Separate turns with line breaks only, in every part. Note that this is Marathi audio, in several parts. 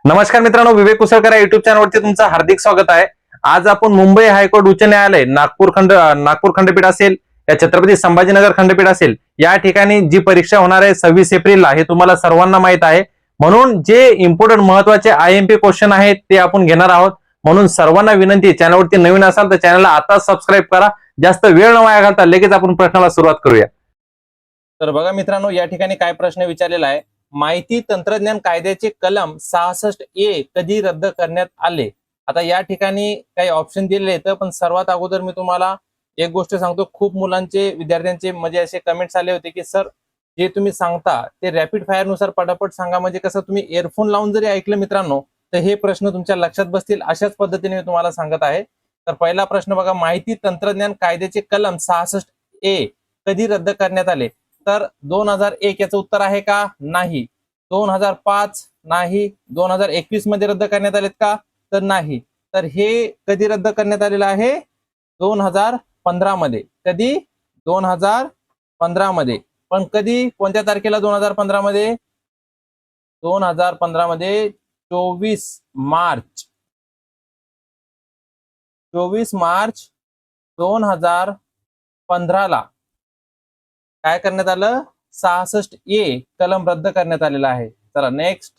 नमस्कार मित्रांनो, विवेक कुसळकर या युट्यूब चॅनलवरती तुमचं हार्दिक स्वागत आहे. आज आपण मुंबई हायकोर्ट उच्च न्यायालय नागपूर खंडपीठ असेल या छत्रपती संभाजीनगर खंडपीठ असेल या ठिकाणी जी परीक्षा होणार आहे 26 एप्रिलला हे तुम्हाला सर्वांना माहित आहे. म्हणून जे इम्पॉर्टंट महत्वाचे IMP क्वेश्चन आहेत ते आपण घेणार आहोत. म्हणून सर्वांना विनंती, चॅनलवरती नवीन असाल तर चॅनलला आता सबस्क्राईब करा. जास्त वेळ न वाया घालता लगेच आपण प्रश्नाला सुरुवात करूया. तर बघा मित्रांनो, या ठिकाणी काय प्रश्न विचारलेला आहे. माहिती तंत्रज्ञान कायद्याचे कलम 66A कधी रद्द करण्यात आले. आता या ठिकाणी काही ऑप्शन दिलेले आहेत, पण सर्वात अगोदर मी तुम्हाला एक गोष्ट सांगतो. खूप मुलांचे विद्यार्थ्यांचे म्हणजे असे कमेंट्स आले होते की सर जे तुम्ही सांगता ते रॅपिड फायर नुसार पटापट सांगा, म्हणजे कसं तुम्ही इयरफोन लावून जरी ऐकलं मित्रांनो तर हे प्रश्न तुमच्या लक्षात बसतील. अशाच पद्धतीने मी तुम्हाला सांगत आहे. तर पहिला प्रश्न बघा, माहिती तंत्रज्ञान कायद्याचे कलम 66A कधी रद्द करण्यात आले. तर 2001 याचं उत्तर आहे का? नाही. 2005 नाही. 2021 मध्ये रद्द करण्यात आलेत का? तर नाही. तर हे कधी रद्द करण्यात आलेलं आहे? 2015 मध्ये. कधी? 2015 मध्ये. पण कधी, कोणत्या तारखेला 2015 मध्ये? 2015 मध्ये 24 मार्च 2015 ला काय करण्यात आलं? 66A कलम रद्द करण्यात आलेला आहे. चला नेक्स्ट.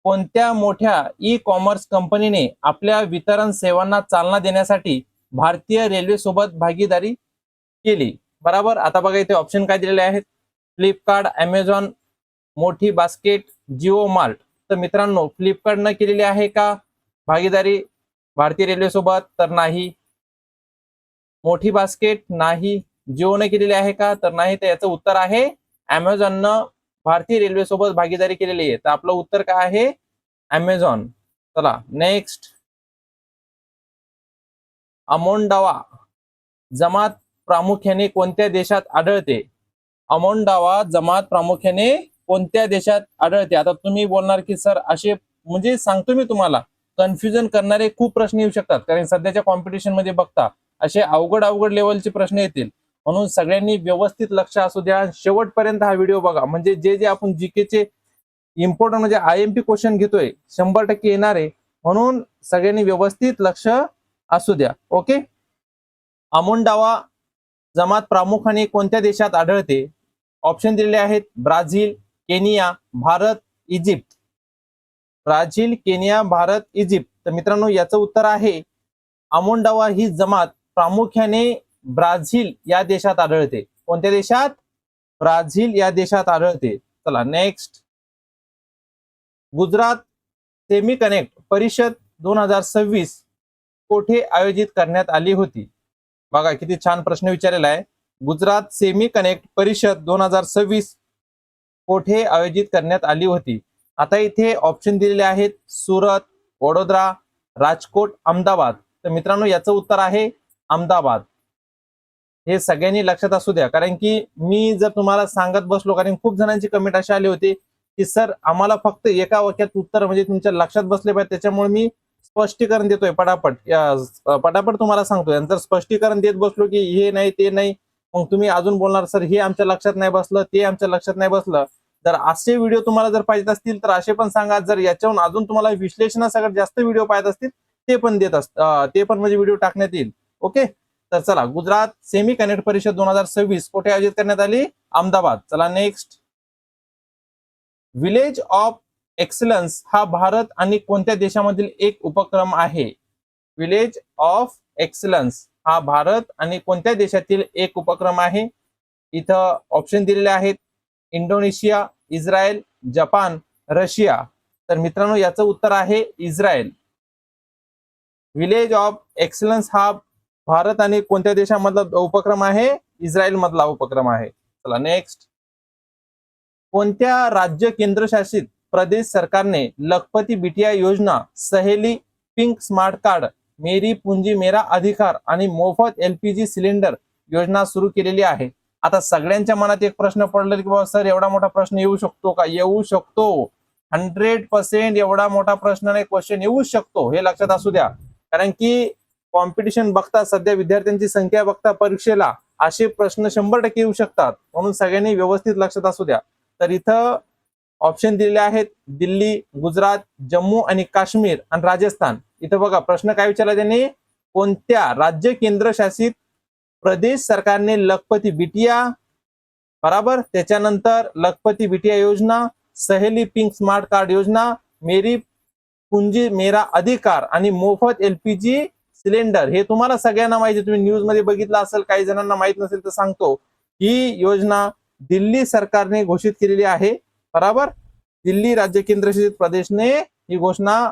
कोणत्या मोठ्या ई कॉमर्स कंपनीने आपल्या वितरण सेवांना चालना देण्यासाठी भारतीय रेल्वे सोबत भागीदारी केली? बरोबर. आता बघा इथे ऑप्शन काय दिलेले आहेत. फ्लिपकार्ट, अमेझॉन, मोठी बास्केट, जिओ मार्ट. तर मित्रांनो, फ्लिपकार्ट न केलेली आहे का भागीदारी भारतीय रेल्वे सोबत? तर नाही. मोठी बास्केट नाही. जिओ ने केलेली आहे का? तर नाही. तर याचं उत्तर आहे अमेझॉननं भारतीय रेल्वे सोबत भागीदारी केलेली आहे. तर आपलं उत्तर काय आहे? अमेझॉन. चला नेक्स्ट. अमोंडावा जमात प्रामुख्याने कोणत्या देशात आढळते? अमोंडावा जमात प्रामुख्याने कोणत्या देशात आढळते? आता तुम्ही बोलणार की सर असे, म्हणजे सांगतो मी तुम्हाला, कन्फ्युजन करणारे खूप प्रश्न येऊ शकतात. कारण सध्याच्या कॉम्पिटिशन मध्ये बघता असे अवघड लेवलचे प्रश्न येतील. म्हणून सगळ्यांनी व्यवस्थित लक्ष असू द्या. शेवटपर्यंत हा व्हिडिओ बघा, म्हणजे जे आपण जीकेचे इम्पॉर्टंट म्हणजे IMP क्वेश्चन घेतोय 100% येणार आहे. म्हणून सगळ्यांनी व्यवस्थित लक्ष असू द्या. ओके. अमोंडावा जमात प्रामुख्याने कोणत्या देशात आढळते? ऑप्शन दिलेले आहेत. Brazil, Kenya, Bharat, Egypt. Brazil, Kenya, Bharat, Egypt. तर मित्रांनो याचं उत्तर आहे अमोंडावा ही जमात प्रामुख्याने ब्राझील या देशात आढळते. कोणत्या देशात? ब्राझील या देशात आढळते. चला नेक्स्ट. गुजरात सेमी कनेक्ट परिषद 2026 कोठे आयोजित करण्यात आली होती? बघा किती छान प्रश्न विचारलेला आहे. गुजरात सेमी कनेक्ट परिषद 2026 कोठे आयोजित करण्यात आली होती? आता इथे ऑप्शन दिलेले आहेत. सुरत, वडोदरा, राजकोट, अहमदाबाद. तर मित्रांनो याचं उत्तर आहे अहमदाबाद. हे सगळ्यांनी लक्षात असू द्या, कारण की मी जर तुम्हाला सांगत बसलो, कारण खूप जणांची कमेंट अशी आली होती की सर आम्हाला फक्त एका वाक्यात उत्तर म्हणजे तुमच्या लक्षात बसले पाहिजे, त्याच्यामुळे मी स्पष्टीकरण देतोय पटापट तुम्हाला सांगतोय. आणि जर स्पष्टीकरण देत बसलो की हे नाही ते नाही, मग तुम्ही अजून बोलणार सर हे आमच्या लक्षात नाही बसलं, ते आमच्या लक्षात नाही बसलं. जर असे व्हिडिओ तुम्हाला जर पाहिजे असतील तर असे पण सांगा. जर याच्याहून अजून तुम्हाला विश्लेषणासकट जास्त व्हिडिओ पाहिजे असतील ते पण ते पण म्हणजे व्हिडिओ टाकण्यात येईल. ओके. तर चला, गुजरात सेमी कनेक्ट परिषद 2026 कोठे आयोजित करण्यात आली? अहमदाबाद. चला नेक्स्ट. विलेज ऑफ एक्सलन्स हा भारत आणि कोणत्या देशामधील एक उपक्रम आहे? विलेज ऑफ एक्सलन्स हा भारत आणि कोणत्या देशातील एक उपक्रम आहे? इथं ऑप्शन दिलेले आहेत. Indonesia, Israel, Japan, Russia. तर मित्रांनो याचं उत्तर आहे इस्रायल. विलेज ऑफ एक्सलन्स हा भारत आणि कोणत्या देशामधला उपक्रम आहे? इस्रायल मधला उपक्रम आहे. चला नेक्स्ट. कोणत्या राज्य केंद्रशासित प्रदेश सरकारने लखपती बिटिया योजना, सहेली, पिंक स्मार्ट कार्ड, मेरी पूंजी मेरा अधिकार आणि मोफत LPG सिलेंडर योजना सुरू केलेली आहे? आता सगळ्यांच्या मनात एक प्रश्न पडला की बाबा सर एवढा मोठा प्रश्न येऊ शकतो का? येऊ शकतो. 100% एवढा मोठा प्रश्न नाही, क्वेश्चन येऊ शकतो, हे लक्षात असू द्या. कारण की कॉम्पिटिशन बघता, सध्या विद्यार्थ्यांची संख्या बघता परीक्षेला असे प्रश्न 100% येऊ शकतात. म्हणून सगळ्यांनी व्यवस्थित लक्षात असू द्या. तर इथं ऑप्शन दिलेले आहेत दिल्ली, गुजरात, जम्मू आणि काश्मीर आणि राजस्थान. इथं बघा प्रश्न काय विचारला त्यांनी, कोणत्या राज्य केंद्रशासित प्रदेश सरकारने लखपती बिटिया, बराबर, त्याच्यानंतर लखपती बिटिया योजना, सहेली पिंक स्मार्ट कार्ड योजना, मेरी पूंजी मेरा अधिकार आणि मोफत एलपीजी सिलेंडर. हे तुम्हाला सगळ्यांना माहिती, तुम्ही न्यूज मध्ये बघितलं असेल, काही जणांना माहित नसेल तर सांगतो. ही योजना दिल्ली सरकारने घोषित केलेली आहे, बराबर. दिल्ली राज्य केंद्रशासित प्रदेशने ही घोषणा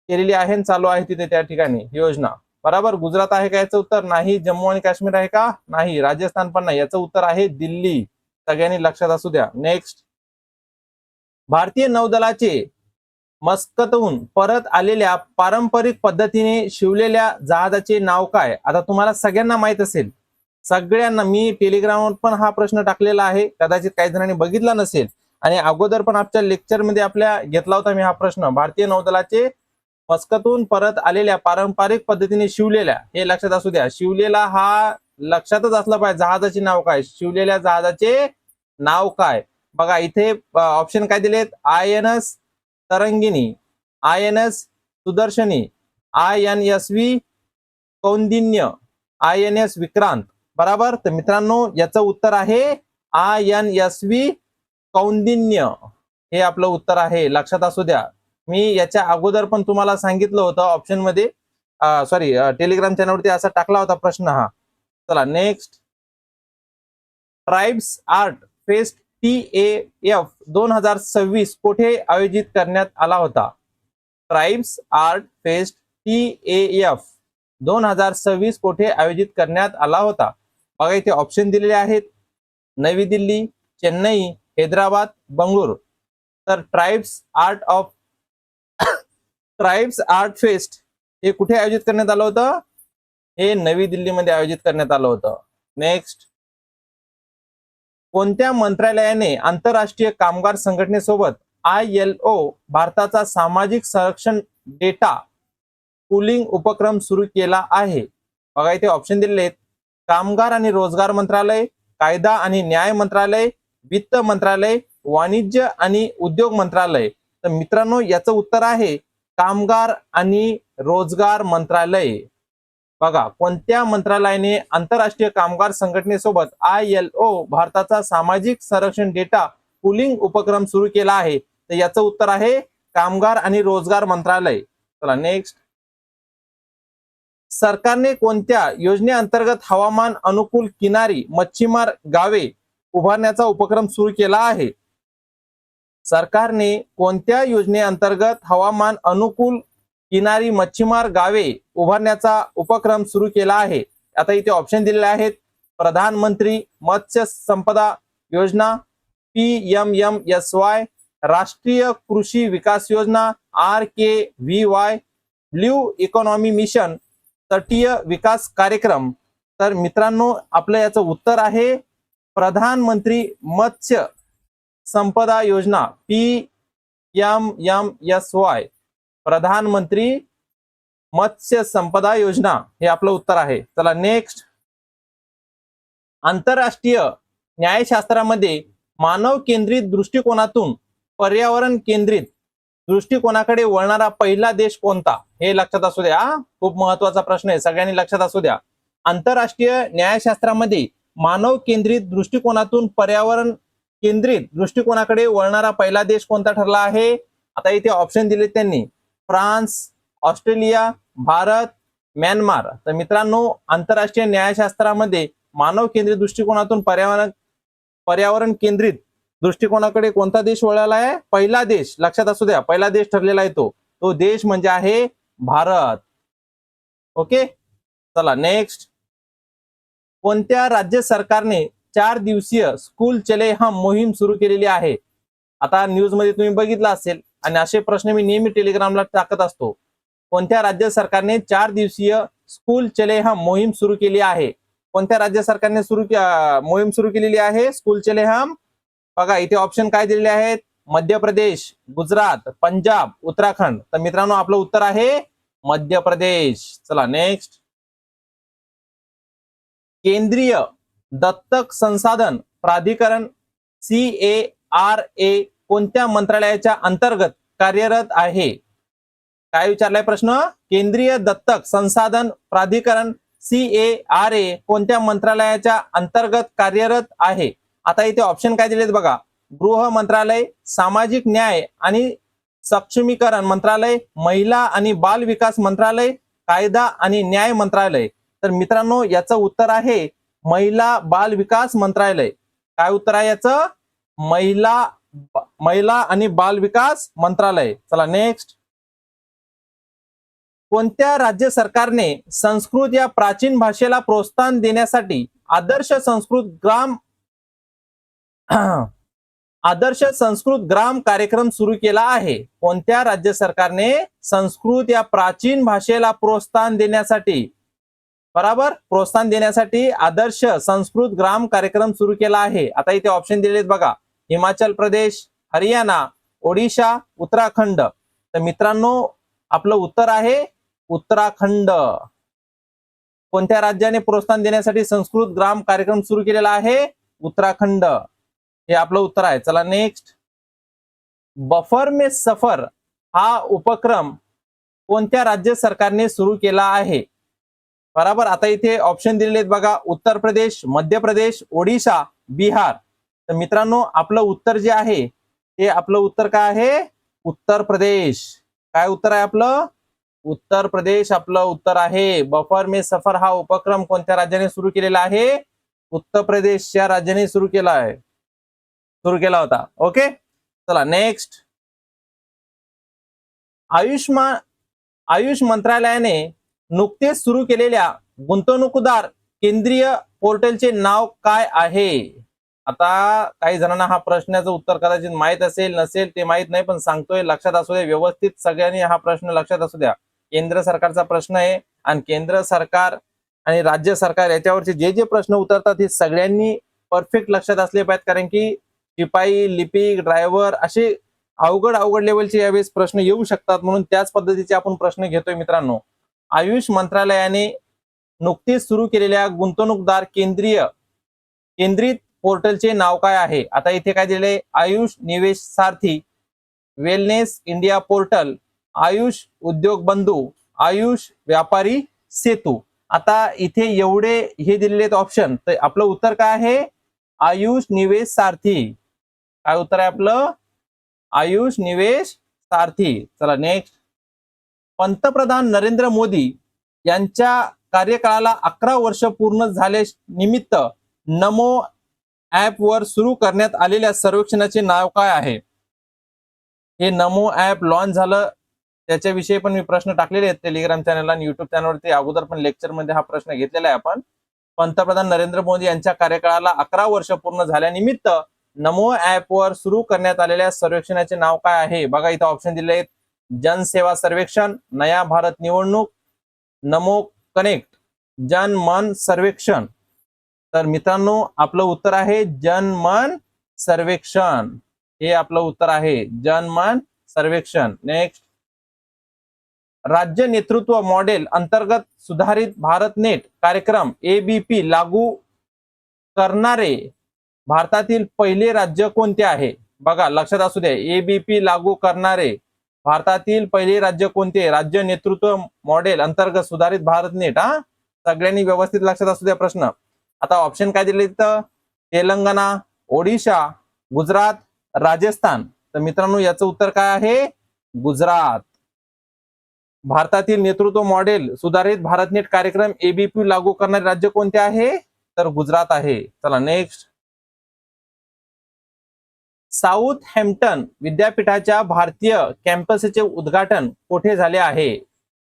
केलेली आहे आणि चालू आहे तिथे त्या ठिकाणी योजना, बराबर. गुजरात आहे का याचं उत्तर नाही. जम्मू आणि काश्मीर आहे का नाही. राजस्थान पण नाही. याचं उत्तर आहे दिल्ली. सगळ्यांनी लक्षात असू द्या. नेक्स्ट, भारतीय नौदलाचे मस्कतहून परत आलेल्या पारंपरिक पद्धतीने शिवलेल्या जहाजाचे नाव काय. आता तुम्हाला सगळ्यांना माहित असेल, सगळ्यांना, मी टेलिग्रामवर पण हा प्रश्न टाकलेला आहे, कदाचित काही जणांनी बघितला नसेल आणि अगोदर पण आजच्या लेक्चरमध्ये आपल्या घेतला होता मी हा प्रश्न. भारतीय नौदलाचे मस्कतहून परत आलेल्या पारंपरिक पद्धतीने शिवलेल्या, हे लक्षात असू द्या. शिवलेला हा लक्षातच असला पाहिजे. जहाजाचे नाव काय, शिवलेल्या जहाजाचे नाव काय. बघा इथे ऑप्शन काय दिलेत, INS Tarangini, INS Sudarshani, INSV Kaundinya, INS Vikrant, बराबर. तर मित्रांनो याचं उत्तर आहे INSV कौंडिन्य, हे आपलं उत्तर आहे, लक्षात असू द्या. मी याच्या अगोदर पण तुम्हाला सांगितलं होतं ऑप्शन मध्ये, सॉरी टेलिग्राम चॅनलवरती असा टाकला होता प्रश्न हा. चला next, tribes art fest TAF 2026 कुठे आयोजित करण्यात आला होता. ट्राइब्स आर्ट फेस्ट TAF 2026 कुठे आयोजित करण्यात आला होता. बघा इथे ऑप्शन दिलेले आहेत, नवी दिल्ली, चेन्नई, हैदराबाद, बंगळुरू. तर ट्राइब्स आर्ट फेस्ट हे कुठे आयोजित करण्यात आलं होतं, हे नवी दिल्लीमध्ये आयोजित करण्यात आलं होतं. नेक्स्ट, कोणत्या मंत्रालयाने आंतरराष्ट्रीय कामगार संघटनेसोबत ILO भारताचा सामाजिक संरक्षण डेटा पूलिंग उपक्रम सुरू केला आहे. बघा इथे ऑप्शन दिलेले आहेत, कामगार आणि रोजगार मंत्रालय, कायदा आणि न्याय मंत्रालय, वित्त मंत्रालय, वाणिज्य आणि उद्योग मंत्रालय. तर मित्रांनो याचं उत्तर आहे कामगार आणि रोजगार मंत्रालय. बघा कोणत्या मंत्रालयाने आंतरराष्ट्रीय कामगार संघटनेसोबत ILO भारताचा सामाजिक संरक्षण डेटा पूलिंग उपक्रम सुरू केला आहे. तर याचं उत्तर आहे कामगार आणि रोजगार मंत्रालय. चला नेक्स्ट, सरकारने कोणत्या योजनेअंतर्गत हवामान अनुकूल किनारी मच्छीमार गावे उभारण्याचा उपक्रम सुरू केला आहे. सरकारने कोणत्या योजनेअंतर्गत हवामान अनुकूल किनारी मच्छीमार गावे उभारण्याचा उपक्रम सुरू केला आहे. आता इथे ऑप्शन दिलेले आहेत, प्रधानमंत्री मत्स्य संपदा योजना, PMMSY, राष्ट्रीय कृषी विकास योजना, RKVY, ब्ल्यू इकॉनॉमी मिशन, तटीय विकास कार्यक्रम. तर मित्रांनो आपलं याचं उत्तर आहे प्रधानमंत्री मत्स्य संपदा योजना, PMMSY, प्रधानमंत्री मत्स्य संपदा योजना, हे आपलं उत्तर आहे. चला नेक्स्ट, आंतरराष्ट्रीय न्यायशास्त्रामध्ये मानव केंद्रित दृष्टिकोनातून पर्यावरण केंद्रित दृष्टिकोनाकडे वळणारा पहिला देश कोणता, हे लक्षात असू द्या. खूप महत्वाचा प्रश्न आहे, सगळ्यांनी लक्षात असू द्या. आंतरराष्ट्रीय न्यायशास्त्रामध्ये मानव केंद्रित दृष्टिकोनातून पर्यावरण केंद्रित दृष्टिकोनाकडे वळणारा पहिला देश कोणता ठरला आहे. आता इथे ऑप्शन दिले त्यांनी, फ्रान्स, ऑस्ट्रेलिया, भारत, म्यानमार. तर मित्रांनो आंतरराष्ट्रीय न्यायशास्त्रामध्ये मानव केंद्रित दृष्टिकोनातून पर्यावरण केंद्रित दृष्टिकोनाकडे कोणता देश वळाला आहे, पहिला देश, लक्षात असू द्या, पहिला देश ठरलेला आहे तो देश म्हणजे आहे भारत. ओके, चला नेक्स्ट, कोणत्या राज्य सरकारने 4 दिवसीय स्कूल चले हम मोहीम सुरू केलेली आहे. आता न्यूज मध्ये तुम्ही बघितलं असेल आणि असे प्रश्न मी नेहमी टेलिग्रामला टाकत असतो. कोणत्या राज्य सरकारने 4 दिवसीय स्कूल चले हम मोहीम सुरू केली आहे. कोणत्या राज्य सरकारने मोहीम सुरू केलेली आहे स्कूल चले हम. बघा इथे ऑप्शन काय दिलेले आहेत, मध्य प्रदेश, गुजरात, पंजाब, उत्तराखंड. तर मित्रांनो आपलं उत्तर आहे मध्य प्रदेश. चला नेक्स्ट, केंद्रीय दत्तक संसाधन प्राधिकरण CARA कोणत्या मंत्रालयाच्या अंतर्गत कार्यरत आहे? काय विचारलाय प्रश्न? केंद्रीय दत्तक संसाधन प्राधिकरण CARA कोणत्या मंत्रालयाच्या अंतर्गत कार्यरत आहे? आता इथे ऑप्शन काय दिलेत बघा. गृह मंत्रालय, सामाजिक न्याय आणि सक्षमीकरण मंत्रालय, महिला आणि बाल विकास मंत्रालय, कायदा आणि न्याय मंत्रालय. तर मित्रांनो याचं उत्तर आहे महिला बाल विकास मंत्रालय. काय उत्तर आहे याचं? महिला आणि बाल विकास मंत्रालय. चला नेक्स्ट. कोणत्या राज्य सरकारने संस्कृत या प्राचीन भाषेला प्रोत्साहन देण्यासाठी आदर्श संस्कृत ग्राम कार्यक्रम सुरू केला आहे? कोणत्या राज्य सरकारने संस्कृत या प्राचीन भाषेला प्रोत्साहन देण्यासाठी आदर्श संस्कृत ग्राम कार्यक्रम सुरू केला आहे? आता इथे ऑप्शन दिलेत बघा. हिमाचल प्रदेश, हरियाणा, ओडिशा, उत्तराखंड. तर मित्रांनो आपलं उत्तर आहे उत्तराखंड. कोणत्या राज्याने प्रोत्साहन देण्यासाठी संस्कृत ग्राम कार्यक्रम सुरू केलेला आहे? उत्तराखंड. हे आपलं उत्तर आहे. चला नेक्स्ट. बफर में सफर हा उपक्रम कोणत्या राज्य सरकारने सुरू केला आहे? बराबर. आता इथे ऑप्शन दिलेले आहेत बघा. उत्तर प्रदेश, मध्य प्रदेश, ओडिशा, बिहार. तर मित्रांनो आपलं उत्तर जे आहे ते आपलं उत्तर काय आहे? उत्तर प्रदेश. काय उत्तर आहे आपलं? उत्तर प्रदेश आपलं उत्तर आहे. बफर में सफर हा उपक्रम कोणत्या राज्याने सुरू केलेला आहे? उत्तर प्रदेश या राज्याने सुरू केला होता. ओके. चला नेक्स्ट. आयुष मंत्रालयाने नुकतेच सुरू केलेल्या गुंतवणूकदार केंद्रीय पोर्टलचे नाव काय आहे? आता काही जणांना हा प्रश्नाचं उत्तर कदाचित माहित असेल नसेल ते माहित नाही, पण सांगतोय लक्षात असू द्या. व्यवस्थित सगळ्यांनी हा प्रश्न लक्षात असू द्या. केंद्र सरकारचा प्रश्न आहे आणि केंद्र सरकार आणि राज्य सरकार याच्यावरचे जे जे प्रश्न उतरतात हे सगळ्यांनी परफेक्ट लक्षात असले पाहिजेत. कारण की शिपाई, लिपिक, ड्रायव्हर असे अवघड लेवलचे यावेळेस प्रश्न येऊ शकतात. म्हणून त्याच पद्धतीचे आपण प्रश्न घेतोय मित्रांनो. आयुष मंत्रालयाने नुकतीच सुरू केलेल्या गुंतवणूकदार केंद्रित पोर्टलचे नाव काय आहे? आता इथे काय दिले? आयुष निवेश सारथी, वेलनेस इंडिया पोर्टल, आयुष उद्योग बंधू, आयुष व्यापारी सेतू. आता इथे एवढे हे दिलेले ऑप्शन, तर आपलं उत्तर काय आहे? आयुष निवेश सारथी. काय उत्तर आहे आपलं? आयुष निवेश सारथी. चला नेक्स्ट. पंतप्रधान नरेंद्र मोदी यांच्या कार्यकाळाला 11 वर्ष पूर्ण झाले निमित्त नमो ऍप वर सुरू करण्यात आलेल्या सर्वेक्षणाचे नाव काय आहे? हे नमो ऍप लॉन्च झालं त्याच्याविषयी पण मी प्रश्न टाकलेले आहेत टेलिग्राम चॅनल आणि युट्यूब चॅनलवरती. अगोदर पण लेक्चर मध्ये हा प्रश्न घेतलेला आहे आपण. पंतप्रधान नरेंद्र मोदी यांच्या कार्यकाळाला 11 वर्ष पूर्ण झाल्यानिमित्त नमो ऍप वर सुरू करण्यात आलेल्या सर्वेक्षणाचे नाव काय आहे? बघा इथं ऑप्शन दिले आहेत. जनसेवा सर्वेक्षण, नया भारत निवडणूक, नमो कनेक्ट, जन मन सर्वेक्षण. तर मित्रांनो आपलं उत्तर आहे जनमन सर्वेक्षण. हे आपलं उत्तर आहे जनमन सर्वेक्षण. नेक्स्ट. राज्य नेतृत्व मॉडेल अंतर्गत सुधारित भारत नेट कार्यक्रम ABP लागू करणारे भारतातील पहिले राज्य कोणते आहे? बघा लक्षात असू द्या. ABP लागू करणारे भारतातील पहिले राज्य कोणते? राज्य नेतृत्व मॉडेल अंतर्गत सुधारित भारत नेट. सगळ्यांनी व्यवस्थित लक्षात असू द्या प्रश्न. आता ऑप्शन काय दिले तर तेलंगणा, ओडिशा, गुजरात, राजस्थान. तर मित्रांनो याचं उत्तर काय आहे? गुजरात. भारतातील नेतृत्व मॉडेल सुधारित भारत नेट कार्यक्रम ABP लागू करणारे राज्य कोणते आहे? तर गुजरात आहे. चला नेक्स्ट. साऊथ हॅम्प्टन विद्यापीठाच्या भारतीय कॅम्पसचे उद्घाटन कुठे झाले आहे?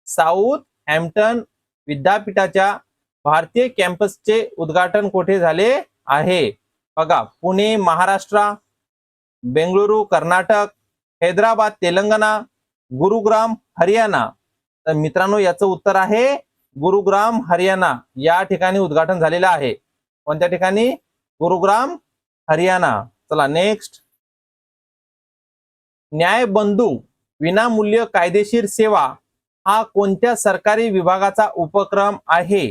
साऊथ हॅम्प्टन विद्यापीठाच्या भारतीय कॅम्पसचे उद्घाटन कुठे झाले आहे? बघा पुणे महाराष्ट्र, बेंगळुरू कर्नाटक, हैदराबाद तेलंगणा, गुरुग्राम हरियाणा. तर मित्रांनो याचं उत्तर आहे गुरुग्राम हरियाणा. या ठिकाणी उद्घाटन झालेलं आहे. कोणत्या ठिकाणी? गुरुग्राम हरियाणा. चला नेक्स्ट. न्यायबंधू विनामूल्य कायदेशीर सेवा हा कोणत्या सरकारी विभागाचा उपक्रम आहे?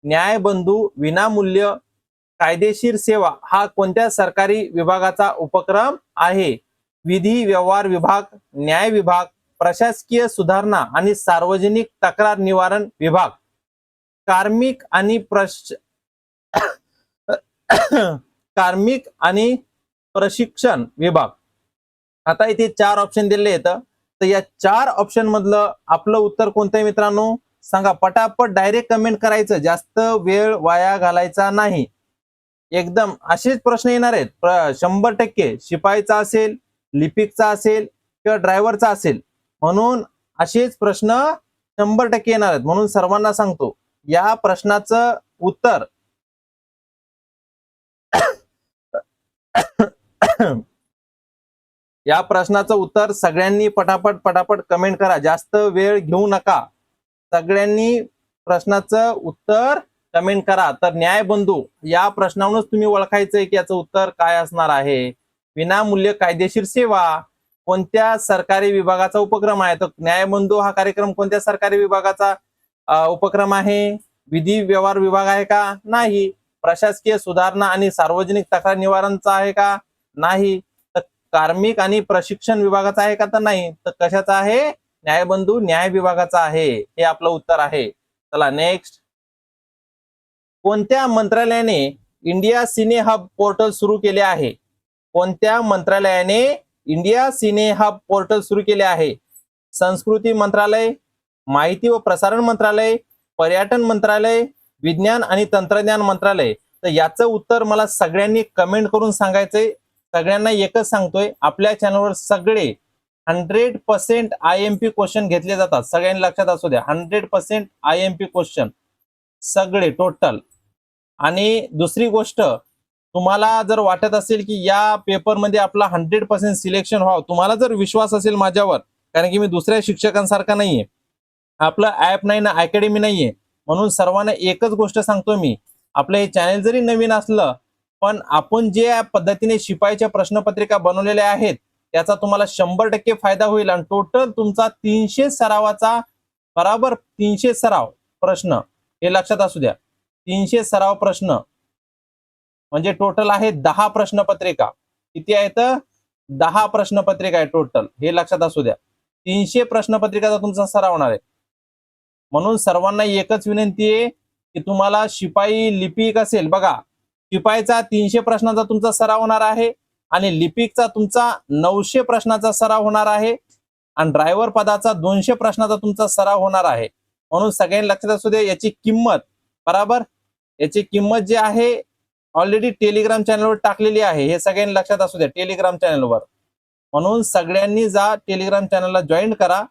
न्यायबंधू विनामूल्य कायदेशीर सेवा हा कोणत्या सरकारी विभागाचा उपक्रम आहे? विधी व्यवहार विभाग, न्याय विभाग, प्रशासकीय सुधारणा आणि सार्वजनिक तक्रार निवारण विभाग, कार्मिक आणि कार्मिक आणि प्रशिक्षण विभाग. आता इथे 4 ऑप्शन दिले आहेत, तर या 4 ऑप्शन मधलं आपलं उत्तर कोणतं आहे मित्रांनो सांगा. पटापट डायरेक्ट कमेंट करायचं, जास्त वेळ वाया घालायचा नाही. एकदम असेच प्रश्न येणार आहेत 100%. शिपाईचा असेल, लिपिकचा असेल किंवा ड्रायव्हरचा असेल, म्हणून असेच प्रश्न 100% येणार आहेत. म्हणून सर्वांना सांगतो या प्रश्नाचं उत्तर या प्रश्नाचं उत्तर सगळ्यांनी पटापट कमेंट करा, जास्त वेळ घेऊ नका. सगळ्यांनी प्रश्नाचं उत्तर कमेंट करा. तर न्यायबंधू या प्रश्नावरूनच तुम्ही ओळखायचंय की याचं उत्तर काय असणार आहे. विनामूल्य कायदेशीर सेवा कोणत्या सरकारी विभागाचा उपक्रम आहे. तर न्यायबंधू हा कार्यक्रम कोणत्या सरकारी विभागाचा उपक्रम आहे. विधी व्यवहार विभाग आहे का. नाही. प्रशासकीय सुधारणा आणि सार्वजनिक तक्रार निवारणचा आहे का. नाही. तर कार्मिक आणि प्रशिक्षण विभागाचा आहे का. तर नाही. तर कशाचा आहे. न्यायबंधू न्याय विभागाचा आहे. हे आपलं उत्तर आहे. चला नेक्स्ट. कोणत्या मंत्रालयाने इंडिया सिने हब पोर्टल सुरू केले आहे. कोणत्या मंत्रालयाने इंडिया सिने हब पोर्टल सुरू केले आहे. संस्कृती मंत्रालय, माहिती व प्रसारण मंत्रालय, पर्यटन मंत्रालय, विज्ञान आणि तंत्रज्ञान मंत्रालय. तर याचं उत्तर मला सगळ्यांनी कमेंट करून सांगायचंय. सगळ्यांना एकच सांगतोय, आपल्या चॅनलवर सगळे 100% IMP क्वेश्चन घेतले जातात. सगळ्यांनी लक्षात असू द्या, 100% IMP क्वेश्चन सगळे टोटल. आणि दुसरी गोष्ट, तुम्हाला जर वाटत असेल की या पेपरमध्ये आपला 100% सिलेक्शन व्हावं, तुम्हाला जर विश्वास असेल माझ्यावर, कारण की मी दुसऱ्या शिक्षकांसारखा नाहीये, आपलं ऍप नाही ना, अकॅडमी नाहीये, म्हणून सर्वांना एकच गोष्ट सांगतो मी, आपलं हे चॅनल जरी नवीन असलं पण आपण जे पद्धतीने शिपाईच्या प्रश्नपत्रिका बनवलेल्या आहेत त्याचा तुम्हाला 100% फायदा होईल. आणि टोटल तुमचा 300 सरावाचा बराबर 300 सराव प्रश्न, हे लक्षात असू द्या. 300 सराव प्रश्न म्हणजे टोटल आहे 10 प्रश्नपत्रिका. किती आहेत. 10 प्रश्नपत्रिका आहे टोटल, हे लक्षात असू द्या. 300 प्रश्नपत्रिकाचा तुमचा सराव होणार आहे. म्हणून सर्वांना एकच विनंती आहे की तुम्हाला शिपाई लिपिक असेल बघा, शिपाईचा 300 प्रश्नाचा तुमचा सराव होणार आहे आणि लिपिकचा तुमचा 900 प्रश्नाचा सराव होणार आहे आणि ड्रायव्हर पदाचा 200 प्रश्नाचा तुमचा सराव होणार आहे. म्हणून सगळ्यांनी लक्षात असू दे. याची किंमत बराबर, याची किंमत जी आहे ऑलरेडी टेलिग्राम चॅनलवर टाकलेली आहे, हे सगळ्यांनी लक्षात असू द्या टेलिग्राम चॅनलवर. म्हणून सगळ्यांनी जा टेलिग्राम चॅनलला जॉईन करा.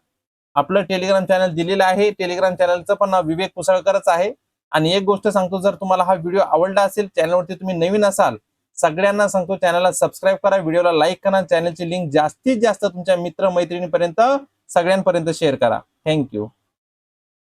आपलं टेलिग्राम चॅनल दिलेलं आहे. टेलिग्राम चॅनलचं पण नाव विवेक कुसळकरच आहे. आणि एक गोष्ट सांगतो, जर तुम्हाला हा व्हिडिओ आवडला असेल, चॅनलवरती तुम्ही नवीन असाल, सगळ्यांना सांगतो चॅनलला सबस्क्राईब करा, व्हिडिओला लाईक करा, चॅनलची लिंक जास्तीत जास्त तुमच्या मित्र मैत्रिणींपर्यंत सगळ्यांपर्यंत शेअर करा. थँक्यू.